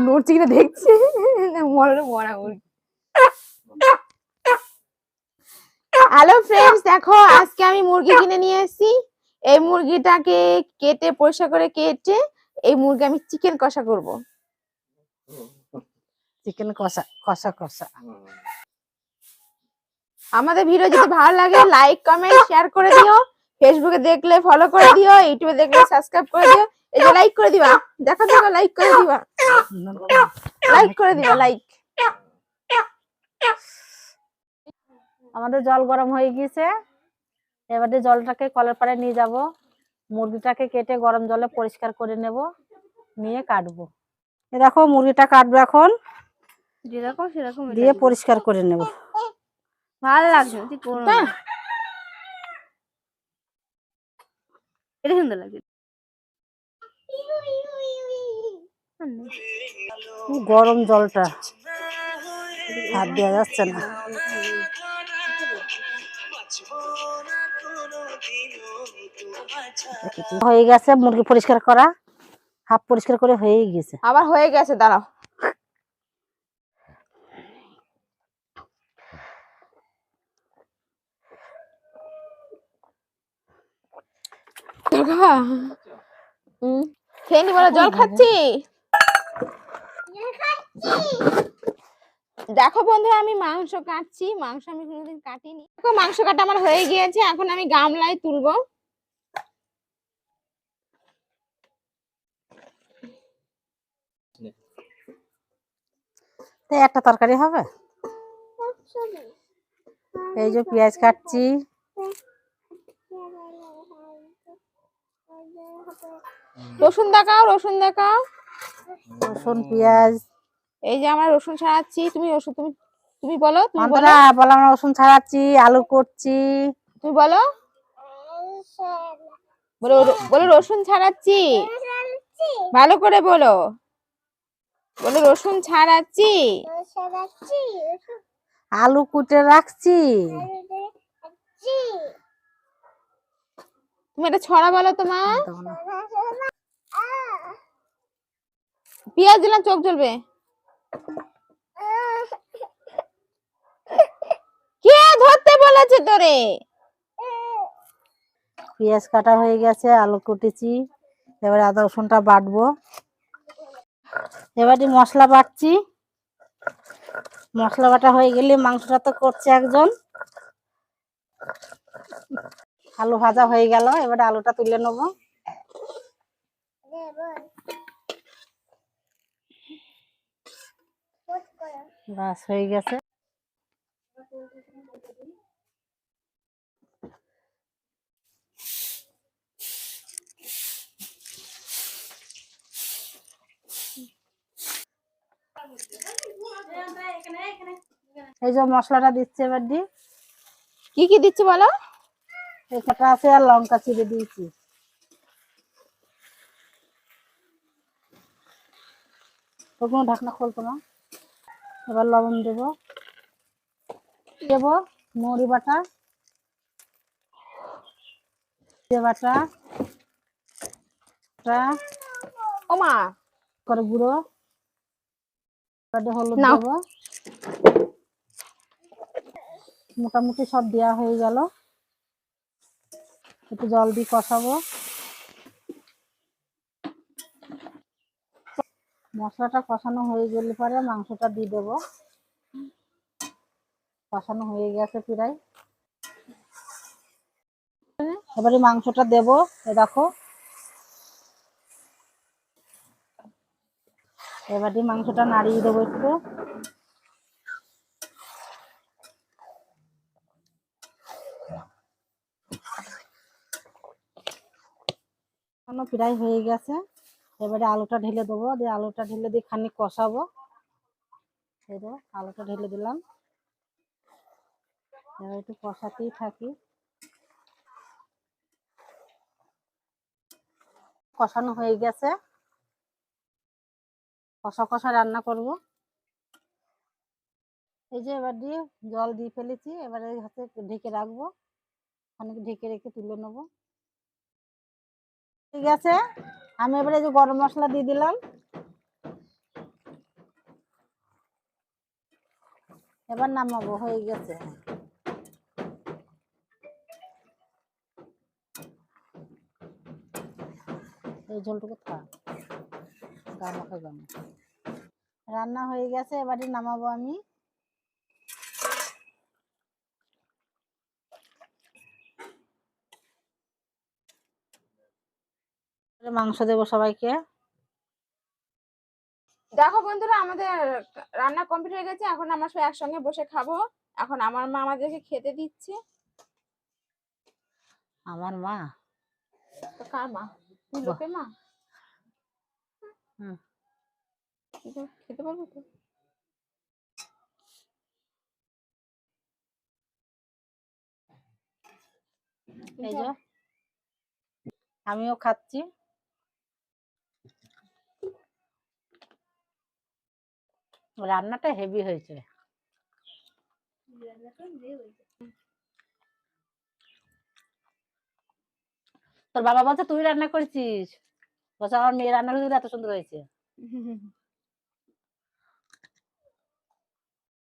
নড়ছে কিনা দেখছি মরা মুরগি। হ্যালো ফ্রেন্ডস, দেখো আজকে আমি মুরগি কিনে নিয়ে এসেছি। এই মুরগিটাকে কেটে পরিষ্কার করে কেটে এই মুরগি আমি চিকেন কষা করব। চিকেন কষা কষা কষা। আমাদের ভিডিও যদি ভালো লাগে লাইক কমেন্ট শেয়ার করে দিও। ফেসবুকে দেখলে ফলো করে দিও, ইউটিউবে দেখলে সাবস্ক্রাইব করে দিও। এই যে লাইক করে দিবা, দেখো দেখো লাইক করে দিবা, লাইক করে দিবা, লাইক। আমাদের জল গরম হয়ে গিয়েছে, এবারে জলটাকে কলের পাড়ে নিয়ে যাব। মুরগিটাকে কেটে গরম জলে পরিষ্কার করে নেব, নিয়ে কাটবো। এই দেখো মুরগিটা কাটবো এখন, যেরকম সেরকম দিয়ে পরিষ্কার করে নেব। ভালো লাগছে, ঠিক করো না, এটা সুন্দর লাগছে। গরম জলটা হাত দেওয়া যাচ্ছে না। হয়ে গেছে মুরগি পরিষ্কার করা, হাফ পরিষ্কার করে হয়ে গেছে। আবার হয়ে গেছে, দাঁড়াও। খেয়ে নি বলো, জল খাচ্ছি। দেখো বন্ধুরা, আমি মাংস কাটছি। মাংস আমি কোনোদিন কাটিনি। দেখো মাংস কাটা আমার হয়ে গিয়েছে, এখন আমি গামলায় তুলবো। একটা তরকারি হবে। এই যে পেঁয়াজ কাটছি, রসুন দেখাও, রসুন দেখাও, রসুন পেঁয়াজ। এই যে আমরা রসুন ছাড়াচ্ছি। তুমি রসুন, তুমি তুমি বলো, তুমি বলো। বললাম রসুন ছাড়াচ্ছি, আলু করছি। তুমি বলো, বলো বলো রসুন ছাড়াচ্ছি, ভালো করে বলো, বলো রসুন ছাড়াচ্ছি, আলু কুটে রাখছি। তুমি একটা ছড়া বলো তো মা। পেঁয়াজ দিলাম, চোখ জ্বলবে। কে ধরতে বলেছে তোরে? পেঁয়াজ কাটা হয়ে গেছে, আলু কুটেছি, এবারে আদা রসুনটা বাটবো। এবারে মশলা বাটছি। মশলা বাটা হয়ে গেলে মাংসটা তো করছে একজন। আলু ভাজা হয়ে গেল, এবারে আলুটা তুলে নেবো। বাস হয়ে গেছে। এই যে মশলাটা দিচ্ছে, এবার দি কি কি দিচ্ছি বলো। এটা আছে আর লঙ্কা চিড়ে দিয়েছি। ওগুলো ঢাকনা খুলতো না। এবার লবণ দেবো, দেবো মৌরি বাটা, বাটা ওমা করে গুঁড়ো, হলুদ নাও। দেবো। মোটামুটি সব দেওয়া হয়ে গেল, একটু জল দিয়ে কষাবো। মশলাটা কষানো হয়ে গেলে পরে মাংসটা দিয়ে দেবো। কষানো হয়ে গেছে প্রায়, এবারে মাংসটা দেবো। দেখো এবারে মাংসটা নাড়িয়ে দেবো একটু। প্রায় হয়ে গেছে, এবারে আলুটা ঢেলে দেবো। দিয়ে আলুটা ঢেলে দিয়ে খানিক কষাবো। এই যে আলুটা ঢেলে দিলাম, এবার একটু কষাতেই থাকি। কষানো হয়ে গেছে, কষা কষা রান্না করব। এই যে এবার দিয়ে জল দিয়ে ফেলেছি, এবারে হাতে ঢেকে রাখবো, খানিক ঢেকে রেখে তুলে নেবো। ঠিক আছে, আমি এবারে যে গরম মশলা দিয়ে দিলাম। এবার নামাবো, হয়ে গেছে। এই ঝোলটুকু থাক, গামাখা গামা। রান্না হয়ে গেছে, এবারে নামাবো আমি। মাংস দেবো সবাইকে। দেখো বন্ধুরা, আমাদের রান্না কমপ্লিট হয়ে গেছে, এখন আমরা সবাই একসঙ্গে বসে খাবো। এখন আমার মা আমাদেরকে খেতে দিচ্ছে। আমার মা? তো কার মা? তুই বাহ। লোকের মা? হুম। খেতে পারবো তো? এই যে আমিও খাচ্ছি। রান্নাটা হেভি হয়েছে। তোর বাবা বলছে তুই রান্না করেছিস, বলছে আমার মেয়ে রান্না করে এত সুন্দর হয়েছে।